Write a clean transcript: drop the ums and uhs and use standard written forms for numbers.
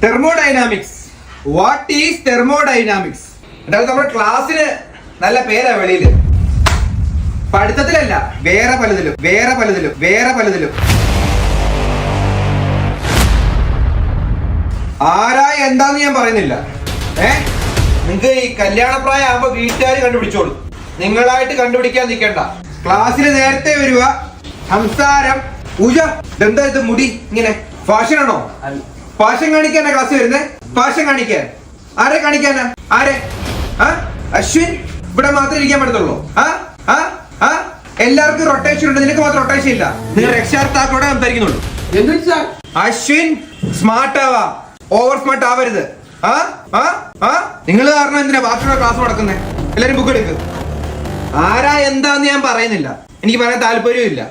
Thermodynamics. What is thermodynamics? അതായത് നമ്മുടെ ക്ലാസ്സിന് നല്ല പേരാ വെളിയില്. പഠിത്തത്തിലല്ല, വേറെ പലതിലും. ആരാ എന്താന്ന് ഞാൻ പറയുന്നില്ല. നിങ്ങക്ക് ഈ കല്യാണപ്രായം ആകുമ്പോ വീട്ടുകാർ കണ്ടുപിടിച്ചോളൂ. നിങ്ങളായിട്ട് കണ്ടുപിടിക്കാൻ നിൽക്കണ്ട. ക്ലാസ്സിൽ നേരത്തെ വരിക, സംസാരം. ഇതെന്താ ഇത് മുടി ഇങ്ങനെ? ഫാഷൻ ആണോ? ഫാഷൻ കാണിക്കാനാ ക്ലാസ് വരുന്നേ? ഫാഷൻ കാണിക്കാൻ ആരെ കാണിക്കാനാ? ആരെ? അശ്വിൻ ഇവിടെ മാത്രമേ ഇരിക്കാൻ പറ്റത്തുള്ളൂ. എല്ലാവർക്കും റൊട്ടേഷൻ ഉണ്ട്, നിനക്ക് മാത്രം റൊട്ടേഷൻ ഇല്ല. നിങ്ങൾ രക്ഷാർത്ഥാക്കളോടെ സംസാരിക്കുന്നുള്ളൂ. അശ്വിൻ സ്മാർട്ട് ആവാ, ഓവർ സ്മാർട്ട് ആവരുത്. നിങ്ങൾ കാരണം എന്തിനാ ബാക്കിയുള്ള ക്ലാസ് നടക്കുന്നേ? എല്ലാരും ബുക്ക് എടുക്ക്. ആരാ എന്താന്ന് ഞാൻ പറയുന്നില്ല, എനിക്ക് പറയാൻ താല്പര്യവും ഇല്ല.